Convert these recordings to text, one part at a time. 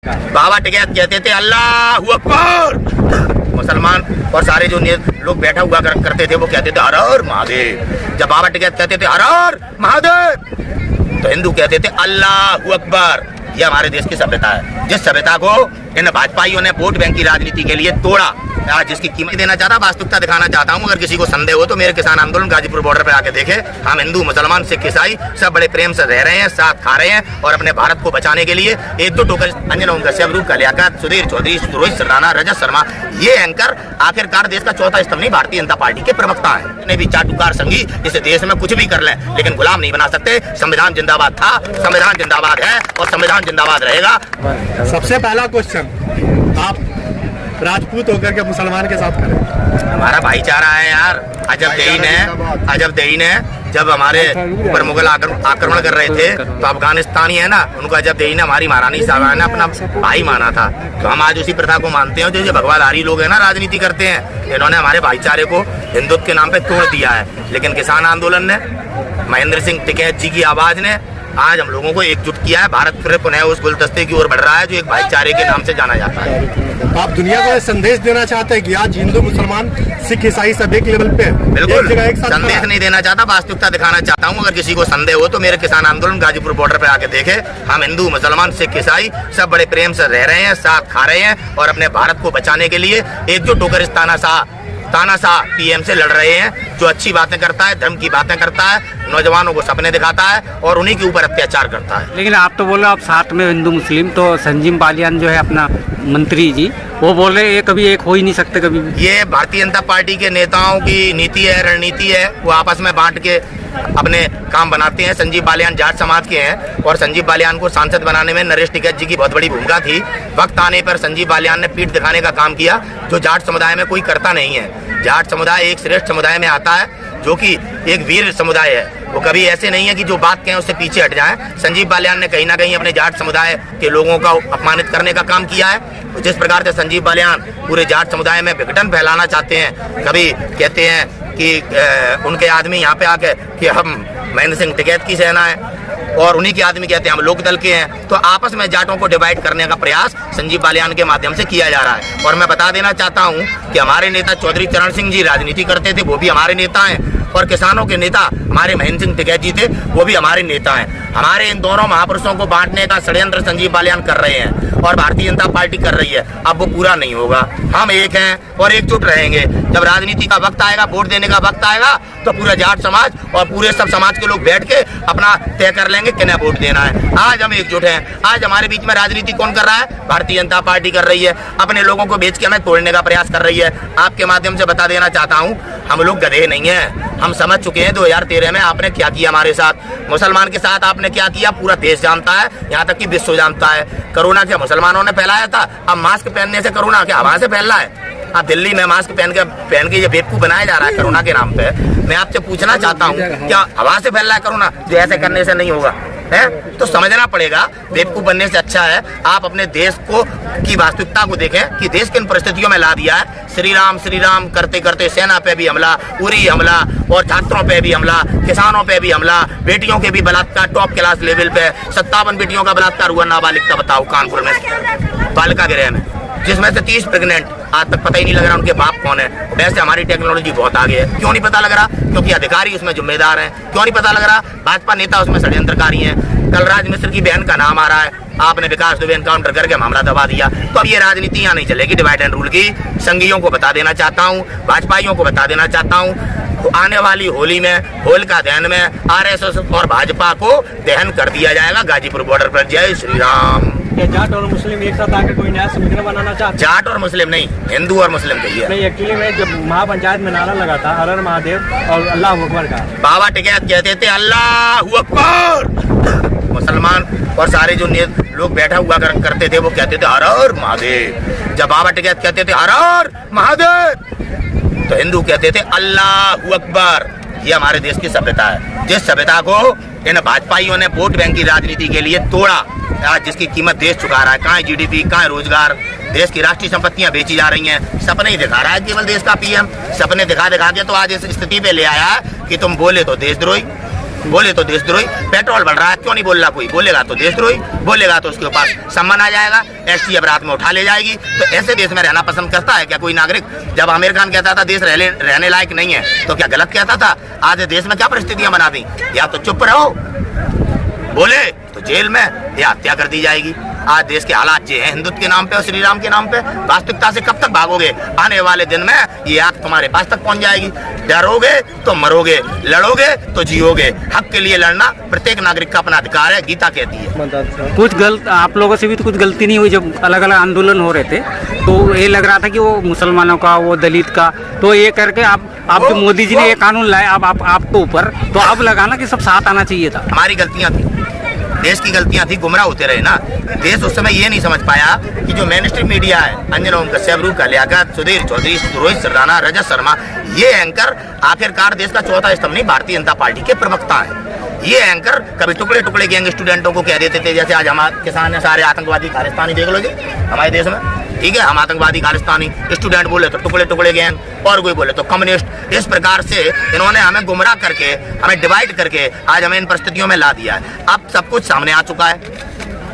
बाबा टिकैत कहते थे अल्लाहू अकबर। मुसलमान और सारे जो लोग बैठा हुआ करते थे वो कहते थे हर हर महादेव। जब बाबा टिकैत कहते थे हर हर महादेव तो हिंदू कहते थे अल्लाहू अकबर। ये हमारे देश की सभ्यता है, जिस सभ्यता को इन भाजपाइयों ने वोट बैंक की राजनीति के लिए तोड़ा, जिसकी कीमत देना चाहता, वास्तविकता दिखाना चाहता हूँ। अगर किसी को संदेह हो तो मेरे किसान आंदोलन गाजीपुर बॉर्डर पे आके देखे। हम हिंदू मुसलमान सिख ईसाई सब बड़े प्रेम से रह रहे हैं, साथ खा रहे हैं और अपने भारत को बचाने के लिए एकजुट होकर अंजन ओम कश्यप, रूप कलियाकत, सुधीर चौधरी, रोहित सरदाना, रजत शर्मा, ये एंकर आखिरकार देश का चौथा स्तंभ नहीं, भारतीय जनता पार्टी के प्रवक्ता है। ने भी चाटुकार संगी इस देश में कुछ भी कर लें लेकिन गुलाम नहीं बना सकते। संविधान जिंदाबाद था, संविधान जिंदाबाद है और संविधान जिंदाबाद रहेगा। सबसे पहला क्वेश्चन, आप राजपूत होकर के मुसलमान के साथ करें? हमारा भाईचारा है यार। अजब दहीन है। जब हमारे ऊपर मुगल आक्रमण कर रहे थे तो अफगानिस्तानी है ना, उनको अजब दहीन है। हमारी महारानी साहब ने अपना भाई माना था, तो हम आज उसी प्रथा को मानते हैं। जो भगवाधारी लोग हैं ना, राजनीति करते हैं, इन्होंने हमारे भाईचारे को हिंदुत्व के नाम पे तोड़ दिया है। लेकिन किसान आंदोलन ने, महेंद्र सिंह टिकैत जी की आवाज ने आज हम लोगों को एकजुट किया है। भारत फिर पुनः उस गुलदस्ते की ओर बढ़ रहा है जो एक भाईचारे के नाम से जाना जाता है। आप दुनिया को संदेश देना चाहते हैं कि आज हिंदू मुसलमान सिख ईसाई सब एक लेवल पे बिल्कुल संदेश नहीं देना चाहता, वास्तविकता दिखाना चाहता हूँ। अगर किसी को संदेह हो तो मेरे किसान आंदोलन गाजीपुर बॉर्डर पे आके देखे। हम हिंदू मुसलमान सिख ईसाई सब बड़े प्रेम से रह रहे हैं, साथ खा रहे हैं और अपने भारत को बचाने के लिए एकजुट होकर इस तानाशाह पीएम से लड़ रहे हैं, जो अच्छी बातें करता है, धर्म की बातें करता है, नौजवानों को सपने दिखाता है और उन्हीं के ऊपर अत्याचार करता है। लेकिन आप तो बोले आप साथ में हिंदू मुस्लिम, तो संजीव बालियान जो है अपना मंत्री जी, वो बोले ये कभी एक हो ही नहीं सकते कभी भी। ये भारतीय जनता पार्टी के नेताओं की नीति है, रणनीति है। वो आपस में बांट के अपने काम बनाते हैं। संजीव बालियान जाट समाज के हैं और संजीव बालियान को सांसद बनाने में नरेश टिकैत जी की बहुत बड़ी भूमिका थी। वक्त आने पर संजीव बालियान ने पीठ दिखाने का काम किया, जो जाट समुदाय में कोई करता नहीं है। जाट समुदाय एक श्रेष्ठ समुदाय में आता है, जो कि एक वीर समुदाय है। वो कभी ऐसे नहीं है कि जो बात कहें उससे पीछे हट जाएं। संजीव बालियान ने कहीं ना कहीं अपने जाट समुदाय के लोगों का अपमानित करने का काम किया है। जिस प्रकार से संजीव बालियान पूरे जाट समुदाय में विघटन फैलाना चाहते हैं, कभी कहते हैं कि उनके आदमी यहाँ पे आके कि हम महेंद्र सिंह टिकैत की सेना है और उन्हीं के आदमी कहते हैं हम लोक दल के हैं, तो आपस में जाटों को डिवाइड करने का प्रयास संजीव बालियान के माध्यम से किया जा रहा है। और मैं बता देना चाहता हूं कि हमारे नेता चौधरी चरण सिंह जी राजनीति करते थे, वो भी हमारे नेता हैं, और किसानों के नेता हमारे महेंद्र सिंह टिकैत जी थे, वो भी हमारे नेता हैं। हमारे इन दोनों महापुरुषों को बांटने का षड्यंत्र संजीव बालियान कर रहे हैं और भारतीय जनता पार्टी कर रही है। अब वो पूरा नहीं होगा। हम एक हैं और एकजुट रहेंगे। जब राजनीति का वक्त आएगा, वोट देने का वक्त आएगा, तो पूरा जाट समाज और पूरे सब समाज के लोग बैठ के अपना तय कर लेंगे किन्हें वोट देना है। आज हम एकजुट हैं। आज हमारे बीच में राजनीति कौन कर रहा है? भारतीय जनता पार्टी कर रही है। अपने लोगों को बेच के हमें तोड़ने का प्रयास कर रही है। आपके माध्यम से बता देना चाहता हूँ, हम लोग गधे नहीं हैं। हम समझ चुके हैं 2013 में आपने क्या किया हमारे साथ, मुसलमान के साथ आपने क्या किया, पूरा देश जानता है, यहाँ तक कि विश्व जानता है। कोरोना क्या मुसलमानों ने फैलाया था? अब मास्क पहनने से कोरोना क्या हवा से फैल रहा है? अब दिल्ली में मास्क पहन के ये बेवकूफ बनाया जा रहा है कोरोना के नाम पे। मैं आपसे पूछना चाहता हूँ, क्या हवा से फैल रहा है कोरोना? जो ऐसे करने से नहीं होगा है, तो समझना पड़ेगा। बेवकूफ बनने से अच्छा है आप अपने देश को की वास्तविकता को देखें कि देश किन परिस्थितियों में ला दिया है। श्री राम करते करते सेना पे भी हमला, उरी हमला, और छात्रों पे भी हमला, किसानों पे भी हमला, बेटियों के भी बलात्कार टॉप क्लास लेवल पे। 57 बेटियों का बलात्कार हुआ नाबालिग का, बताओ, कानपुर में बालिका गृह में, जिसमें से 30 प्रेग्नेंट। आज तक पता ही नहीं लग रहा उनके बाप कौन है। वैसे हमारी टेक्नोलॉजी बहुत आगे है, क्यों नहीं पता लग रहा? क्योंकि अधिकारी उसमें जिम्मेदार हैं। क्यों नहीं पता लग रहा? भाजपा नेता उसमें षड्यंत्रकारी हैं। कलराज मिश्र की बहन का नाम आ रहा है, आपने विकास दुबे एनकाउंटर करके मामला दबा दिया। तो अब ये राजनीति यहाँ नहीं चलेगी डिवाइड एंड रूल की। संघियों को बता देना चाहता हूँ, भाजपाइयों को बता देना चाहता हूँ, आने वाली होली में, होलिका दहन में आरएसएस और भाजपा को दहन कर दिया जाएगा गाजीपुर बॉर्डर पर। जय श्री राम। जाट और मुस्लिम एक साथ आके कोई नया समीकरण बनाना चाहते? जाट और मुस्लिम नहीं, हिंदू और मुस्लिम कहिए। नहीं, एक्चुअली में जब महापंचायत में नारा लगा था हर हर महादेव और अल्लाह अकबर का, बाबा टिकैत कहते थे अल्लाहू अकबर। मुसलमान और सारे जो लोग बैठा हुआ करते थे वो कहते थे हर हर महादेव। जब बाबा टिकैत कहते थे हर हर महादेव तो हिंदू कहते थे अल्लाहू अकबर। ये हमारे देश की सभ्यता है, जिस सभ्यता को इन भाजपाइयों ने वोट बैंक की राजनीति के लिए तोड़ा, आज जिसकी कीमत देश चुका रहा है। कहाँ जीडीपी, कहाँ रोजगार, देश की राष्ट्रीय संपत्तियां बेची जा रही हैं। सपने ही दिखा रहा है केवल देश का पीएम। सपने दिखा के तो आज इस स्थिति पे ले आया कि तुम बोले तो देशद्रोही, बोले तो देशद्रोही। पेट्रोल बढ़ रहा है, क्यों नहीं बोल रहा कोई? बोलेगा तो देशद्रोही, बोलेगा तो उसके ऊपर सम्मान आ जाएगा, एसटीएफ रात में उठा ले जाएगी। तो ऐसे देश में रहना पसंद करता है क्या कोई नागरिक? जब आमिर खान कहता था देश रहने लायक नहीं है, तो क्या गलत कहता था? आज देश में क्या परिस्थितियां बना दी? या तो चुप रहो, बोले तो जेल में, या हत्या कर दी जाएगी। आज देश के हालात ये हैं, हिंदुत्व के नाम पे और श्री राम के नाम पे। वास्तविकता से कब तक भागोगे? आने वाले दिन में ये आग तुम्हारे पास तक पहुंच जाएगी। डरोगे तो मरोगे, लड़ोगे तो जियोगे। हक के लिए लड़ना प्रत्येक नागरिक का अपना अधिकार है, गीता कहती है। कुछ गलत आप लोगों से भी तो कुछ गलती नहीं हुई जब अलग अलग आंदोलन हो रहे थे, तो ये लग रहा था कि वो मुसलमानों का, वो दलित का, तो ये करके आप जो मोदी जी ने ये कानून लाए अब आपको ऊपर, तो अब लगा ना कि सब साथ आना चाहिए था। हमारी गलतियां थी, देश की गलतियां थी, गुमराह होते रहे ना। देश उस समय ये नहीं समझ पाया कि जो मेन स्ट्रीम मीडिया है, अंजन ओम कश्यप, रूप लियाकत, सुधीर चौधरी, रोहित सरदाना, रजत शर्मा, ये एंकर आखिरकार देश का चौथा स्तंभ नहीं, भारतीय जनता पार्टी के प्रवक्ता है। ये एंकर कभी टुकड़े टुकड़े गैंग स्टूडेंटों को कह देते थे, जैसे आज हमारे किसान है सारे आतंकवादी खालिस्तानी, देख लो जी हमारे देश में, ठीक है, हम आतंकवादी खालिस्तानी, स्टूडेंट बोले तो टुकड़े टुकड़े गैंग, और कोई बोले तो कम्युनिस्ट। इस प्रकार से इन्होंने हमें गुमराह करके, हमें डिवाइड करके आज हमें इन परिस्थितियों में ला दिया है। अब सब कुछ सामने आ चुका है।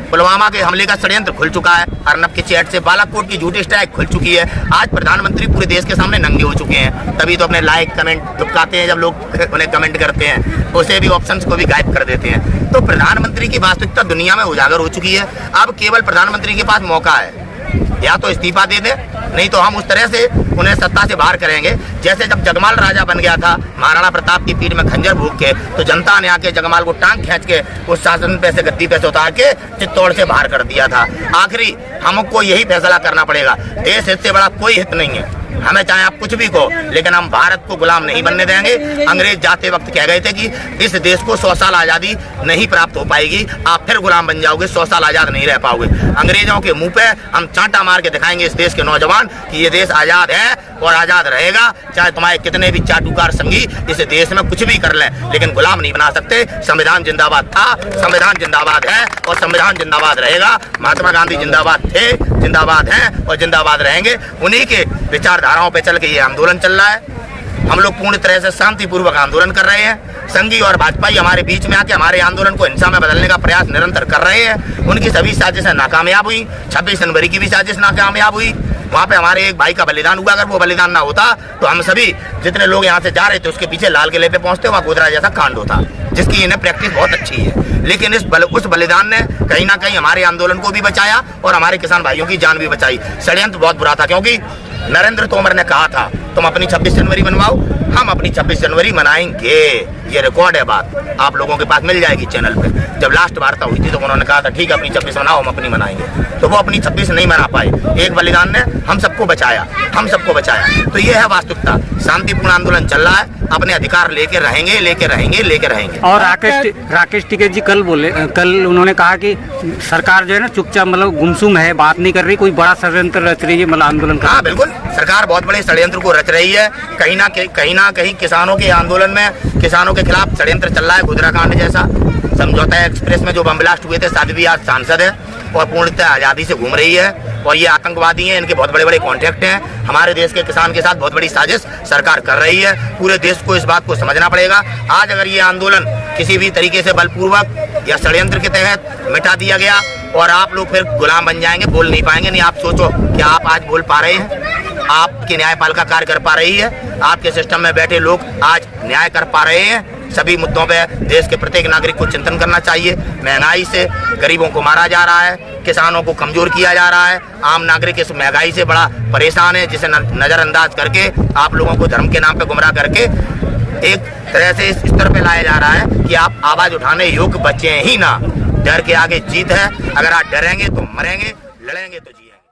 पुलवामा के हमले का षड्यंत्र खुल चुका है, अर्नब के चैट से बालाकोट की झूठी स्ट्राइक खुल चुकी है। आज प्रधानमंत्री पूरे देश के सामने नंगे हो चुके हैं। तभी तो अपने लाइक कमेंट दुबकाते हैं, जब लोग उन्हें कमेंट करते हैं उसे भी ऑप्शंस को भी गायब कर देते हैं। तो प्रधानमंत्री की वास्तविकता दुनिया में उजागर हो चुकी है। अब केवल प्रधानमंत्री के पास मौका है, या तो इस्तीफा दे दे, नहीं तो हम उस तरह से उन्हें सत्ता से बाहर करेंगे जैसे जब जगमाल राजा बन गया था महाराणा प्रताप की पीठ में खंजर भूख के, तो जनता ने आके जगमाल को टांग खींच के उस शासन पे से, गद्दी पे से उतार के चित्तौड़ से बाहर कर दिया था। आखिरी हमको यही फैसला करना पड़ेगा, देश हित से बड़ा कोई हित नहीं है। हमें चाहे आप कुछ भी कहो, लेकिन हम भारत को गुलाम नहीं बनने देंगे। अंग्रेज जाते वक्त कह गए थे कि इस देश को 100 साल आज़ादी नहीं प्राप्त हो पाएगी, आप फिर गुलाम बन जाओगे, 100 साल आज़ाद नहीं रह पाओगे। अंग्रेजों के मुंह पे हम चांटा मार के दिखाएंगे इस देश के नौजवान कि ये देश आज़ाद है और आज़ाद रहेगा। चाहे तुम्हारे कितने भी चाटुकार संगी इस देश में कुछ भी कर लें, लेकिन गुलाम नहीं बना सकते। संविधान जिंदाबाद था, संविधान जिंदाबाद है और संविधान जिंदाबाद रहेगा। महात्मा गांधी जिंदाबाद थे, जिंदाबाद हैं और जिंदाबाद रहेंगे। उन्हीं के विचारधाराओं पे चल के ये आंदोलन चल रहा है। हम लोग पूर्ण तरह से शांतिपूर्वक आंदोलन कर रहे हैं। संघी और भाजपाई हमारे बीच में आके हमारे आंदोलन को हिंसा में बदलने का प्रयास निरंतर कर रहे हैं। उनकी सभी साजिशें नाकामयाब हुई। 26 जनवरी की भी साजिश नाकामयाब हुई। वहाँ पे हमारे एक भाई का बलिदान हुआ। अगर वो बलिदान ना होता तो हम सभी जितने लोग यहाँ से जा रहे थे उसके पीछे लाल किले पे पहुँचते, वहाँ गोधरा जैसा कांड होता, जिसकी इन्हें प्रैक्टिस बहुत अच्छी है। लेकिन उस बलिदान ने कहीं ना कहीं हमारे आंदोलन को भी बचाया और हमारे किसान भाइयों की जान भी बचाई। षड्यंत्र बहुत बुरा था, क्योंकि नरेंद्र तोमर ने कहा था तुम अपनी 26 जनवरी मनवाओ, हम अपनी 26 जनवरी मनाएंगे। ये रिकॉर्ड है, बात आप लोगों के पास मिल जाएगी चैनल पे। जब लास्ट वार्ता हुई थी तो उन्होंने कहा था ठीक है अपनी 26 मनाओ, हम अपनी मनाएंगे। तो वो अपनी 26 नहीं मना पाए। एक बलिदान ने हम सबको बचाया, हम सबको बचाया। तो ये है वास्तविकता। शांतिपूर्ण आंदोलन चल रहा है, अपने अधिकार लेके रहेंगे, लेके रहेंगे, लेके रहेंगे। और राकेश टिकैत जी कल उन्होंने कहा कि सरकार जो है ना चुपचाप, मतलब गुमसुम है, बात नहीं कर रही, कोई बड़ा षड्यंत्र रच रही है, मतलब आंदोलन कर। हाँ बिल्कुल, सरकार बहुत बड़े षड्यंत्र को रच रही है। कहीं ना कहीं किसानों के आंदोलन में किसानों के खिलाफ षड्यंत्र चल रहा है। गोधरा कांड जैसा, समझौता एक्सप्रेस में जो बम ब्लास्ट हुए थे, साध्वी आज सांसद है और पूर्णतः आज़ादी से घूम रही है। और ये आतंकवादी हैं, इनके बहुत बड़े बड़े कॉन्ट्रैक्ट हैं। हमारे देश के किसान के साथ बहुत बड़ी साजिश सरकार कर रही है। पूरे देश को इस बात को समझना पड़ेगा। आज अगर ये आंदोलन किसी भी तरीके से बलपूर्वक या षड्यंत्र के तहत मिटा दिया गया और आप लोग फिर गुलाम बन जाएंगे, बोल नहीं पाएंगे। नहीं, आप सोचो क्या आप आज बोल पा रहे हैं? आपकी न्यायपालिका कार्य कर पा रही है? आपके सिस्टम में बैठे लोग आज न्याय कर पा रहे हैं? सभी मुद्दों पे देश के प्रत्येक नागरिक को चिंतन करना चाहिए। महंगाई से गरीबों को मारा जा रहा है, किसानों को कमजोर किया जा रहा है। आम नागरिक इस महंगाई से बड़ा परेशान है, जिसे नज़रअंदाज करके आप लोगों को धर्म के नाम पे गुमराह करके एक तरह से इस स्तर पे लाया जा रहा है कि आप आवाज़ उठाने योग्य बचे ही ना। डर के आगे जीत है। अगर आप डरेंगे तो मरेंगे, लड़ेंगे तो जिएंगे।